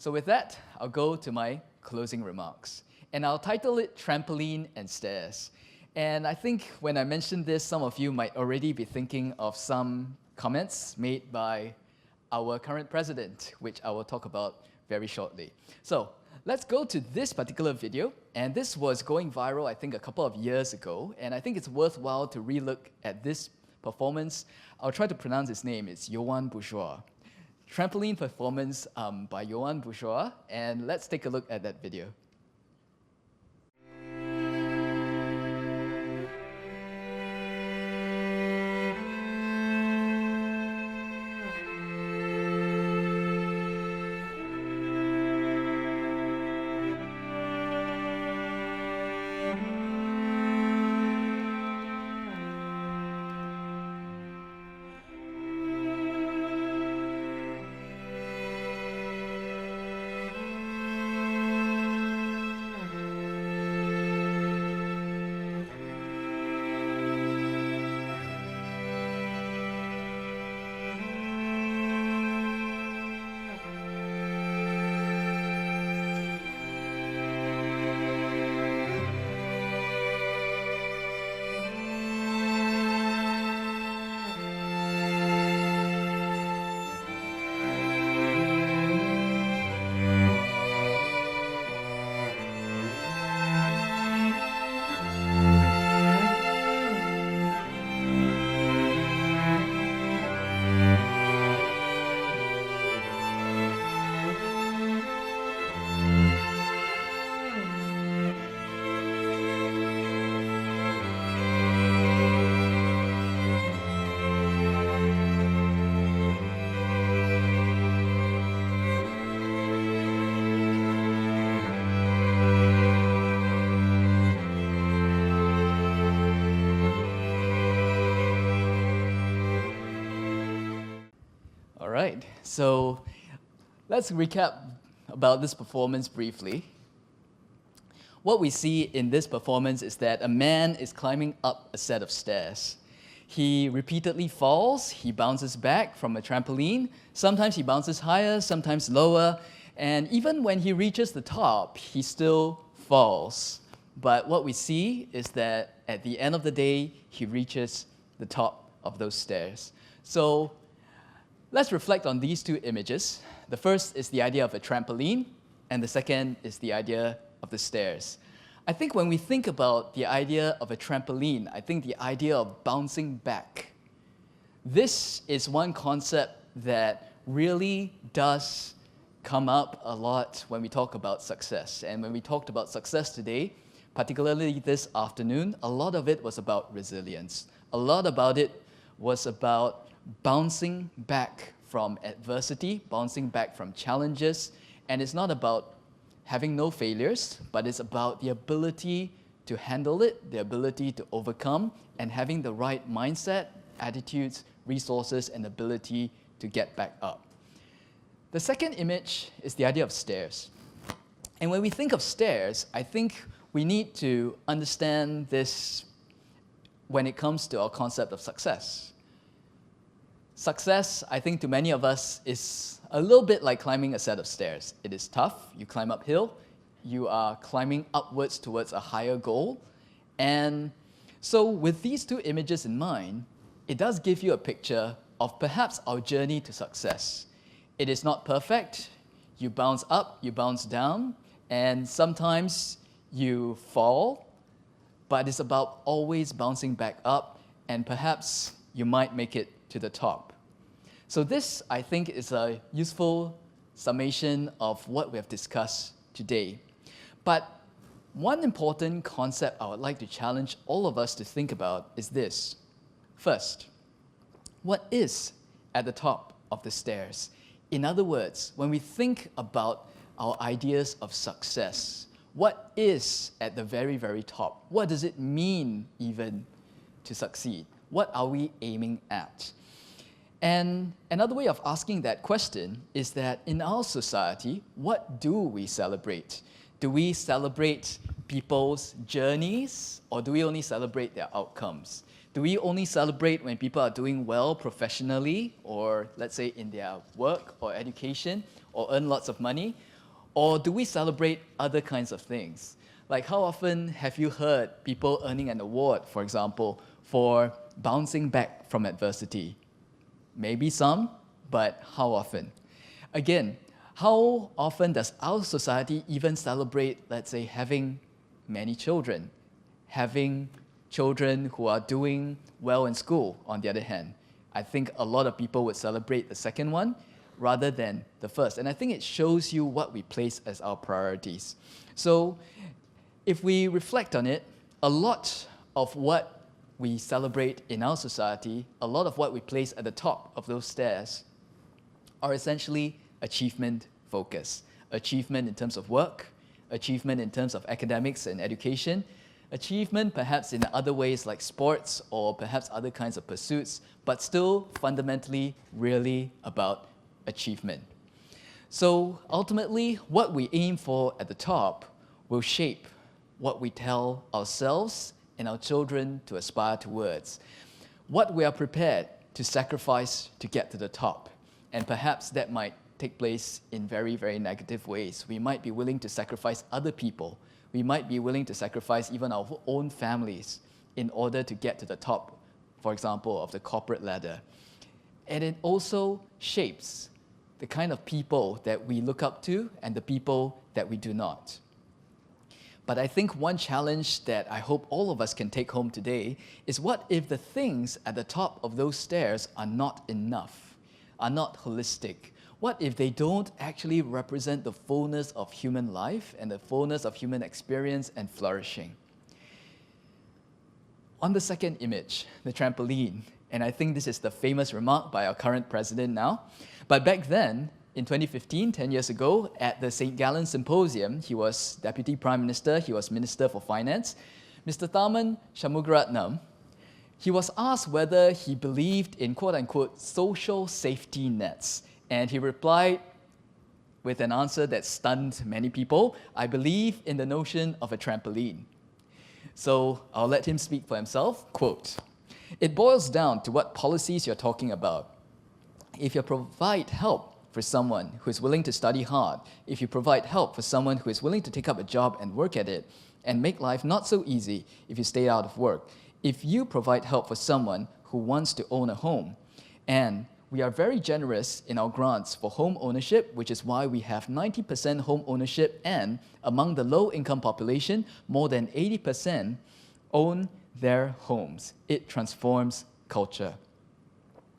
So with that, I'll go to my closing remarks. And I'll title it Trampoline and Stairs. And I think when I mentioned this, some of you might already be thinking of some comments made by our current president, which I will talk about very shortly. So let's go to this particular video. And this was going viral, I think, a couple of years ago. And I think it's worthwhile to relook at this performance. I'll try to pronounce his name. It's Yoann Bourgeois. Trampoline performance by Yoann Bourgeois. And let's take a look at that video. All right, so let's recap about this performance briefly. What we see in this performance is that a man is climbing up a set of stairs. He repeatedly falls, he bounces back from a trampoline. Sometimes he bounces higher, sometimes lower, and even when he reaches the top, he still falls. But what we see is that at the end of the day, he reaches the top of those stairs. So let's reflect on these two images. The first is the idea of a trampoline, and the second is the idea of the stairs. I think when we think about the idea of a trampoline, I think the idea of bouncing back. This is one concept that really does come up a lot when we talk about success. And when we talked about success today, particularly this afternoon, a lot of it was about resilience. A lot about it was about bouncing back from adversity, bouncing back from challenges, and it's not about having no failures, but it's about the ability to handle it, the ability to overcome, and having the right mindset, attitudes, resources, and ability to get back up. The second image is the idea of stairs. And when we think of stairs, I think we need to understand this when it comes to our concept of success. Success, I think to many of us, is a little bit like climbing a set of stairs. It is tough. You climb uphill. You are climbing upwards towards a higher goal. And so with these two images in mind, it does give you a picture of perhaps our journey to success. It is not perfect. You bounce up, you bounce down, and sometimes you fall, but it's about always bouncing back up, and perhaps you might make it to the top. So this, I think, is a useful summation of what we have discussed today. But one important concept I would like to challenge all of us to think about is this. First, what is at the top of the stairs? In other words, when we think about our ideas of success, what is at the very, very top? What does it mean even to succeed? What are we aiming at? And another way of asking that question is that in our society, what do we celebrate? Do we celebrate people's journeys, or do we only celebrate their outcomes? Do we only celebrate when people are doing well professionally, or let's say in their work or education, or earn lots of money? Or do we celebrate other kinds of things? Like, how often have you heard people earning an award, for example, for bouncing back from adversity? Maybe some, but how often? Again, how often does our society even celebrate, let's say, having many children? Having children who are doing well in school, on the other hand. I think a lot of people would celebrate the second one rather than the first. And I think it shows you what we place as our priorities. So if we reflect on it, a lot of what we celebrate in our society, a lot of what we place at the top of those stairs are essentially achievement focused. Achievement in terms of work, achievement in terms of academics and education, achievement perhaps in other ways like sports or perhaps other kinds of pursuits, but still fundamentally really about achievement. So ultimately, what we aim for at the top will shape what we tell ourselves and our children to aspire towards, what we are prepared to sacrifice to get to the top. And perhaps that might take place in very, very negative ways. We might be willing to sacrifice other people. We might be willing to sacrifice even our own families in order to get to the top, for example, of the corporate ladder. And it also shapes the kind of people that we look up to and the people that we do not. But I think one challenge that I hope all of us can take home today is, what if the things at the top of those stairs are not enough, are not holistic? What if they don't actually represent the fullness of human life and the fullness of human experience and flourishing? On the second image, the trampoline, and I think this is the famous remark by our current president now, but back then, in 2015, 10 years ago, at the St. Gallen Symposium, he was Deputy Prime Minister, he was Minister for Finance, Mr. Tharman Shanmugaratnam. He was asked whether he believed in quote-unquote social safety nets, and he replied with an answer that stunned many people: "I believe in the notion of a trampoline." So I'll let him speak for himself. Quote, "It boils down to what policies you're talking about. If you provide help for someone who is willing to study hard, if you provide help for someone who is willing to take up a job and work at it, and make life not so easy if you stay out of work, if you provide help for someone who wants to own a home, and we are very generous in our grants for home ownership, which is why we have 90% home ownership, and among the low-income population, more than 80% own their homes. It transforms culture."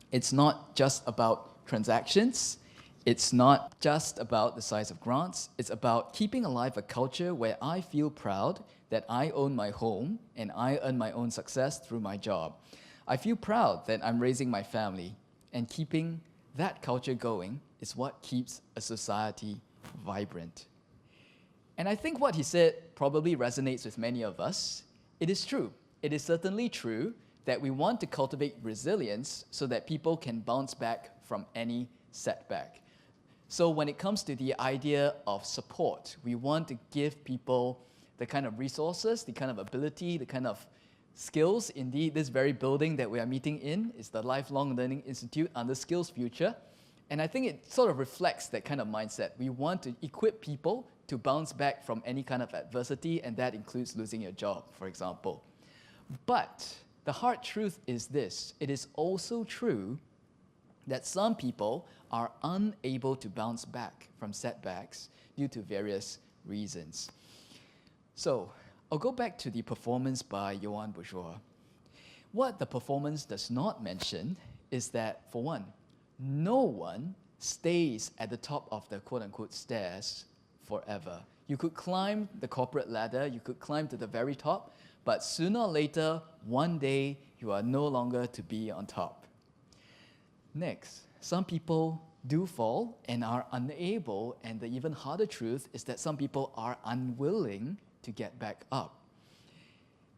It's not just about transactions. It's not just about the size of grants. It's about keeping alive a culture where I feel proud that I own my home and I earn my own success through my job. I feel proud that I'm raising my family, and keeping that culture going is what keeps a society vibrant. And I think what he said probably resonates with many of us. It is true. It is certainly true that we want to cultivate resilience so that people can bounce back from any setback. So when it comes to the idea of support, we want to give people the kind of resources, the kind of ability, the kind of skills. Indeed, this very building that we are meeting in is the Lifelong Learning Institute under Skills Future. And I think it sort of reflects that kind of mindset. We want to equip people to bounce back from any kind of adversity, and that includes losing your job, for example. But the hard truth is this: it is also true that some people are unable to bounce back from setbacks due to various reasons. So I'll go back to the performance by Johann Bourgeois. What the performance does not mention is that, for one, no one stays at the top of the quote-unquote stairs forever. You could climb the corporate ladder, you could climb to the very top, but sooner or later, one day, you are no longer to be on top. Next, some people do fall and are unable, and the even harder truth is that some people are unwilling to get back up.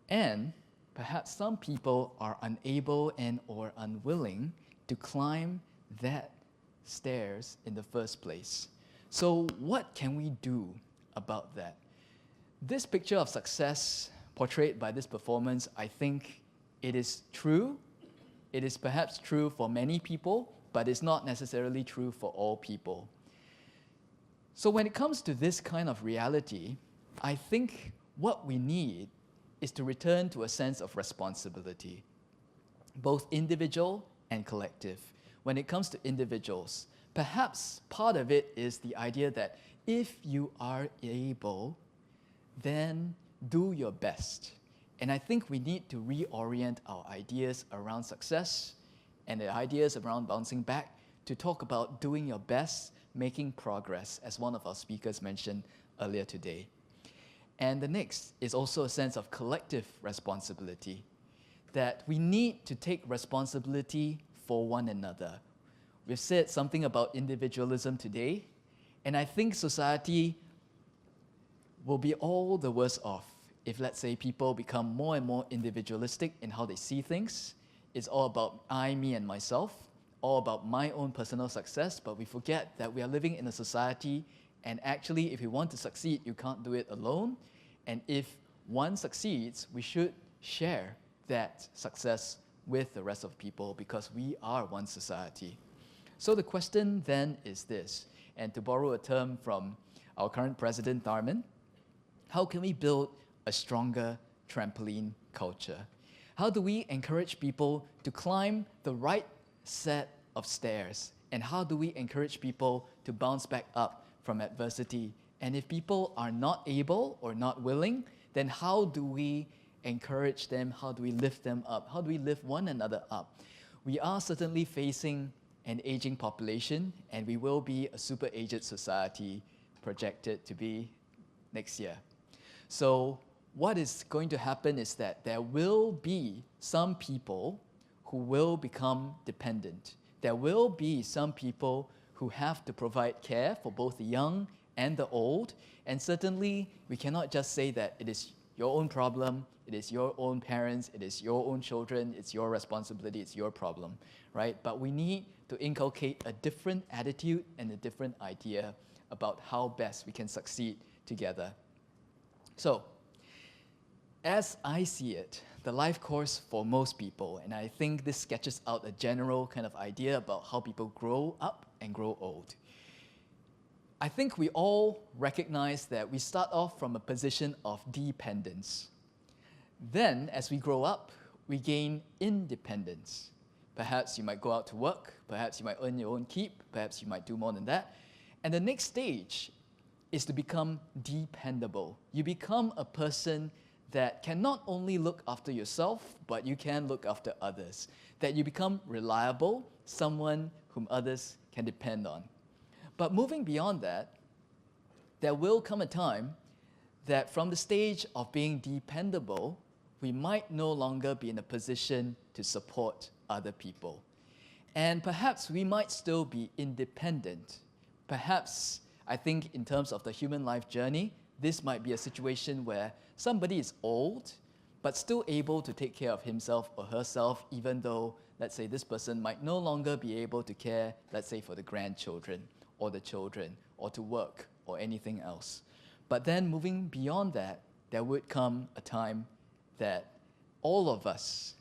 And perhaps some people are unable and or unwilling to climb that stairs in the first place. So what can we do about that? This picture of success portrayed by this performance, I think it is true. It is perhaps true for many people, but it's not necessarily true for all people. So when it comes to this kind of reality, I think what we need is to return to a sense of responsibility, both individual and collective. When it comes to individuals, perhaps part of it is the idea that if you are able, then do your best. And I think we need to reorient our ideas around success and the ideas around bouncing back to talk about doing your best, making progress, as one of our speakers mentioned earlier today. And the next is also a sense of collective responsibility, that we need to take responsibility for one another. We've said something about individualism today, and I think society will be all the worse off if, let's say, people become more and more individualistic in how they see things. It's all about I, me, and myself, all about my own personal success, but we forget that we are living in a society, and actually, if you want to succeed, you can't do it alone. And if one succeeds, we should share that success with the rest of people because we are one society. So the question then is this, and to borrow a term from our current president, Tharman, how can we build a stronger trampoline culture? How do we encourage people to climb the right set of stairs? And how do we encourage people to bounce back up from adversity? And if people are not able or not willing, then how do we encourage them? How do we lift them up? How do we lift one another up? We are certainly facing an aging population, and we will be a super aged society projected to be next year. So what is going to happen is that there will be some people who will become dependent. There will be some people who have to provide care for both the young and the old. And certainly, we cannot just say that it is your own problem, it is your own parents, it is your own children, it's your responsibility, it's your problem, right? But we need to inculcate a different attitude and a different idea about how best we can succeed together. So, as I see it, the life course for most people, and I think this sketches out a general kind of idea about how people grow up and grow old. I think we all recognize that we start off from a position of dependence. Then, as we grow up, we gain independence. Perhaps you might go out to work, perhaps you might earn your own keep, perhaps you might do more than that. And the next stage is to become dependable. You become a person that can not only look after yourself, but you can look after others. That you become reliable, someone whom others can depend on. But moving beyond that, there will come a time that from the stage of being dependable, we might no longer be in a position to support other people. And perhaps we might still be independent. Perhaps, I think in terms of the human life journey, this might be a situation where somebody is old, but still able to take care of himself or herself, even though, let's say, this person might no longer be able to care, let's say, for the grandchildren or the children, or to work or anything else. But then moving beyond that, there would come a time that all of us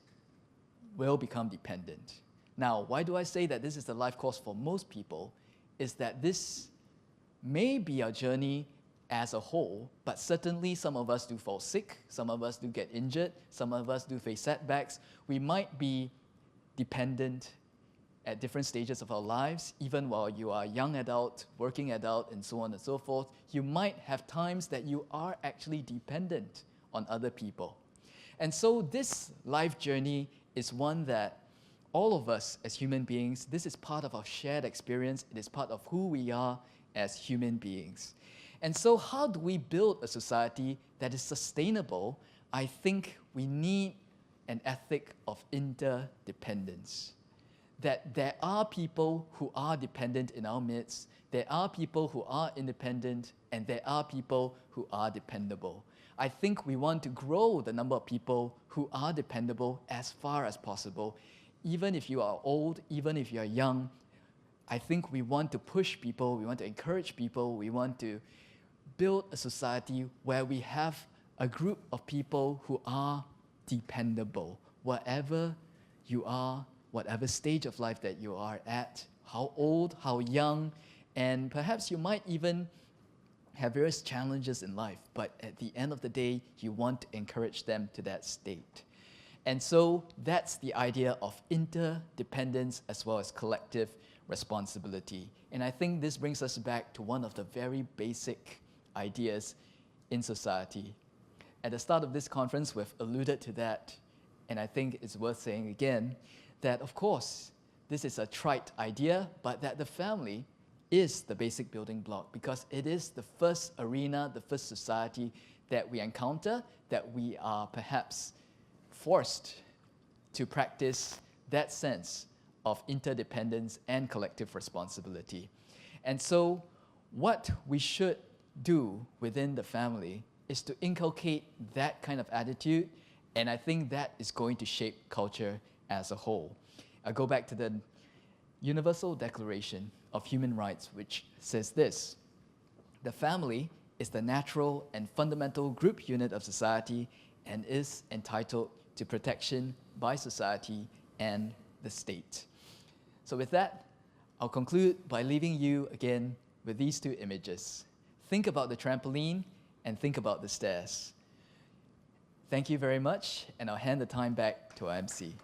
will become dependent. Now, why do I say that this is the life course for most people? Is that this may be our journey as a whole, but certainly some of us do fall sick, some of us do get injured, some of us do face setbacks. We might be dependent at different stages of our lives, even while you are a young adult, working adult, and so on and so forth. You might have times that you are actually dependent on other people. And so this life journey is one that all of us as human beings, this is part of our shared experience. It is part of who we are as human beings. And so how do we build a society that is sustainable? I think we need an ethic of interdependence. That there are people who are dependent in our midst, there are people who are independent, and there are people who are dependable. I think we want to grow the number of people who are dependable as far as possible. Even if you are old, even if you are young, I think we want to push people, we want to encourage people, we want to build a society where we have a group of people who are dependable. Wherever you are, whatever stage of life that you are at, how old, how young, and perhaps you might even have various challenges in life, but at the end of the day, you want to encourage them to that state. And so that's the idea of interdependence as well as collective responsibility. And I think this brings us back to one of the very basic ideas in society. At the start of this conference, we've alluded to that, and I think it's worth saying again that, of course, this is a trite idea, but that the family is the basic building block because it is the first arena, the first society that we encounter, that we are perhaps forced to practice that sense of interdependence and collective responsibility. And so what we should do within the family is to inculcate that kind of attitude, and I think that is going to shape culture as a whole. I go back to the Universal Declaration of Human Rights, which says this: the family is the natural and fundamental group unit of society and is entitled to protection by society and the state. So with that, I'll conclude by leaving you again with these two images. Think about the trampoline and think about the stairs. Thank you very much, and I'll hand the time back to our MC.